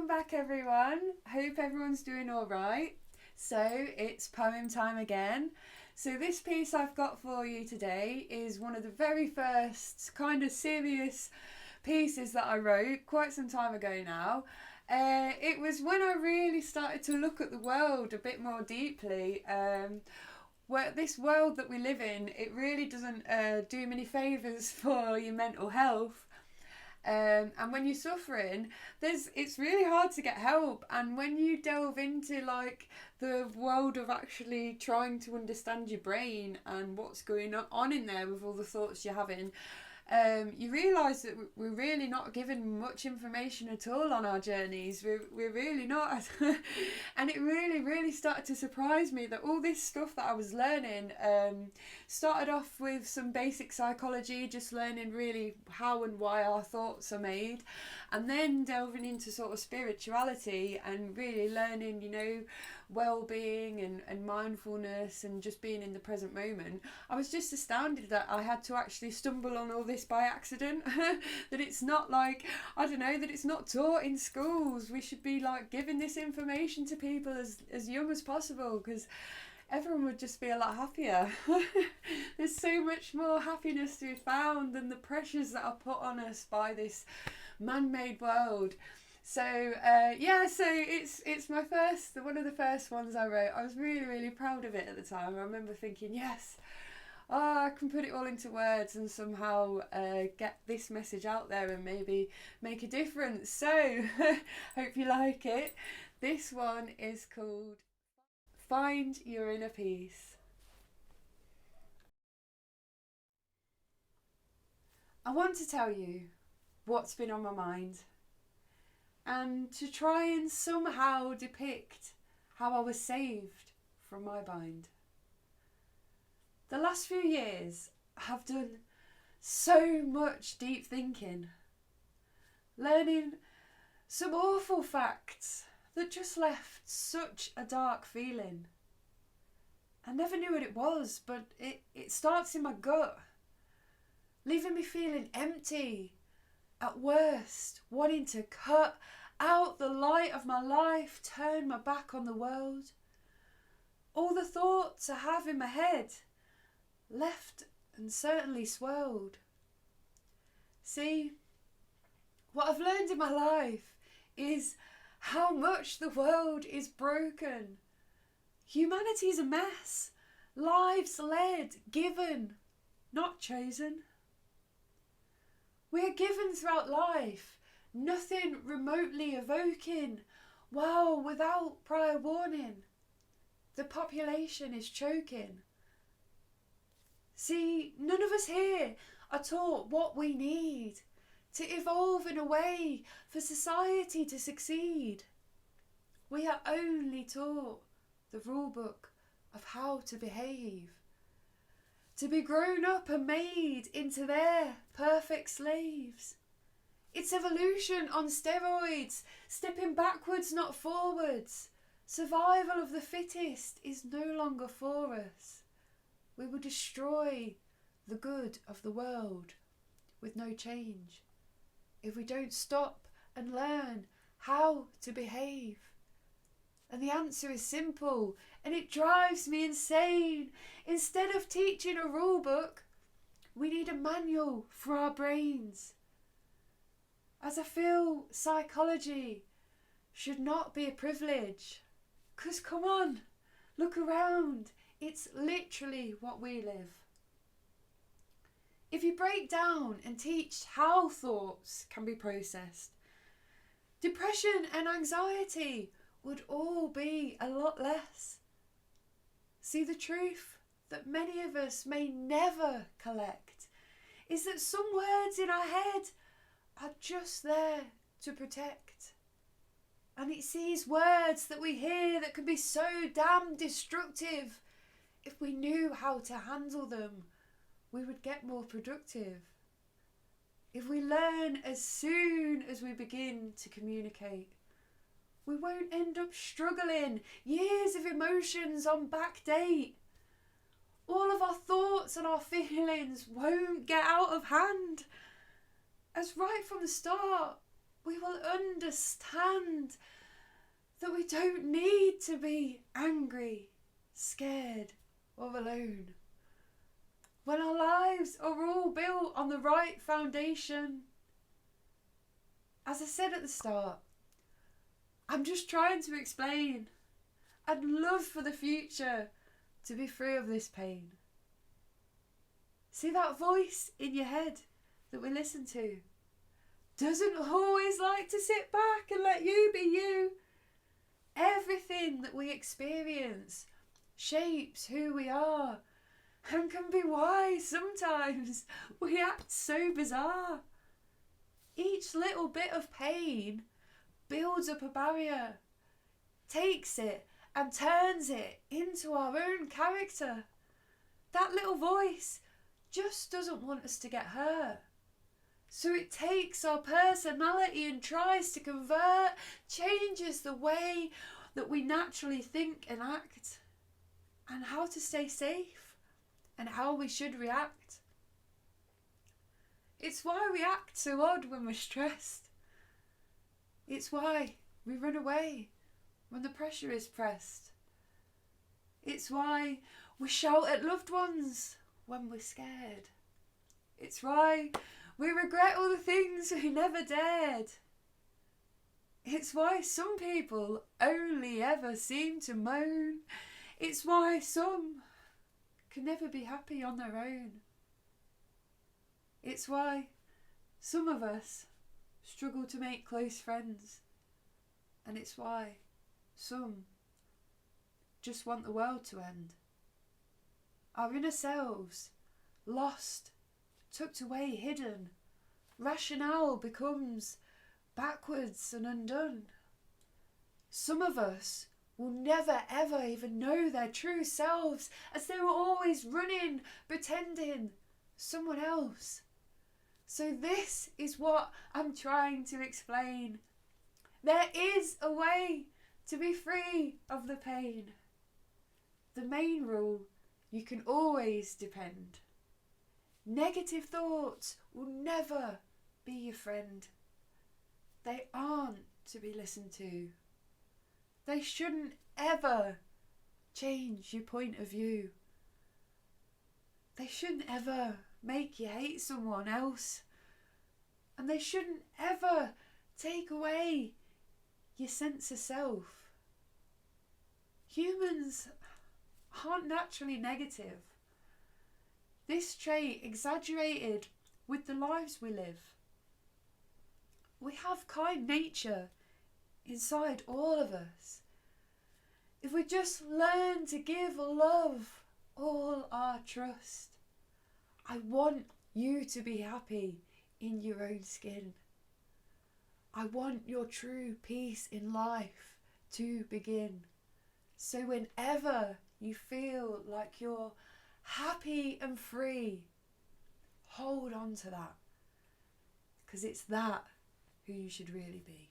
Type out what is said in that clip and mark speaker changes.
Speaker 1: back everyone. Hope everyone's doing all right. So it's poem time again. So this piece I've got for you today is one of the very first kind of serious pieces that I wrote quite some time ago now. It was when I really started to look at the world a bit more deeply. Where this world that we live in, it really doesn't do many favours for your mental health. And when you're suffering, it's really hard to get help. And when you delve into like the world of actually trying to understand your brain and what's going on in there with all the thoughts you're having, you realise that we're really not given much information at all on our journeys. We're really not. And it really started to surprise me that all this stuff that I was learning started off with some basic psychology, just learning really how and why our thoughts are made, and then delving into sort of spirituality and really learning, well-being and mindfulness and just being in the present moment. I was just astounded that I had to actually stumble on all this by accident. That it's not like, I don't know, that it's not taught in schools. We should be like giving this information to people as young as possible, because everyone would just be a lot happier. There's so much more happiness to be found than the pressures that are put on us by this man-made world. So so it's my one of the first ones I wrote. I was really proud of it at the time. I remember thinking, yes, I can put it all into words and somehow get this message out there and maybe make a difference. So hope you like it. This one is called Find Your Inner Peace. I want to tell you what's been on my mind, and to try and somehow depict how I was saved from my bind. The last few years have done so much deep thinking, learning some awful facts that just left such a dark feeling. I never knew what it was, but it starts in my gut, leaving me feeling empty, at worst, wanting to cut out the light of my life, turn my back on the world. All the thoughts I have in my head, left and certainly swirled. See, what I've learned in my life is how much the world is broken. Humanity's a mess. Lives led, given, not chosen. We are given throughout life, nothing remotely evoking, while without prior warning, the population is choking. See, none of us here are taught what we need to evolve in a way for society to succeed. We are only taught the rule book of how to behave, to be grown up and made into their perfect slaves. It's evolution on steroids, stepping backwards, not forwards. Survival of the fittest is no longer for us. We will destroy the good of the world with no change if we don't stop and learn how to behave. And the answer is simple, and it drives me insane. Instead of teaching a rule book, we need a manual for our brains. As I feel psychology should not be a privilege. 'Cause come on, look around. It's literally what we live. If you break down and teach how thoughts can be processed, depression and anxiety would all be a lot less. See, the truth that many of us may never collect is that some words in our head are just there to protect. And it's these words that we hear that can be so damn destructive. If we knew how to handle them, we would get more productive. If we learn as soon as we begin to communicate, we won't end up struggling, years of emotions on back date. All of our thoughts and our feelings won't get out of hand, as right from the start, we will understand that we don't need to be angry, scared, or alone. When our lives are all built on the right foundation. As I said at the start, I'm just trying to explain. I'd love for the future to be free of this pain. See that voice in your head that we listen to? Doesn't always like to sit back and let you be you. Everything that we experience shapes who we are and can be why sometimes we act so bizarre. Each little bit of pain builds up a barrier, takes it and turns it into our own character. That little voice just doesn't want us to get hurt. So it takes our personality and tries to convert, changes the way that we naturally think and act, and how to stay safe, and how we should react. It's why we act so odd when we're stressed. It's why we run away when the pressure is pressed. It's why we shout at loved ones when we're scared. It's why we regret all the things we never dared. It's why some people only ever seem to moan. It's why some can never be happy on their own. It's why some of us struggle to make close friends. And it's why some just want the world to end. Our inner selves, lost, tucked away, hidden. Rationale becomes backwards and undone. Some of us will never ever even know their true selves, as they were always running, pretending someone else. So this is what I'm trying to explain. There is a way to be free of the pain. The main rule, you can always depend. Negative thoughts will never be your friend. They aren't to be listened to. They shouldn't ever change your point of view. They shouldn't ever make you hate someone else. And they shouldn't ever take away your sense of self. Humans aren't naturally negative. This trait exaggerated with the lives we live. We have kind nature inside all of us. If we just learn to give love all our trust. I want you to be happy in your own skin. I want your true peace in life to begin. So whenever you feel like you're happy and free, hold on to that, because it's that who you should really be.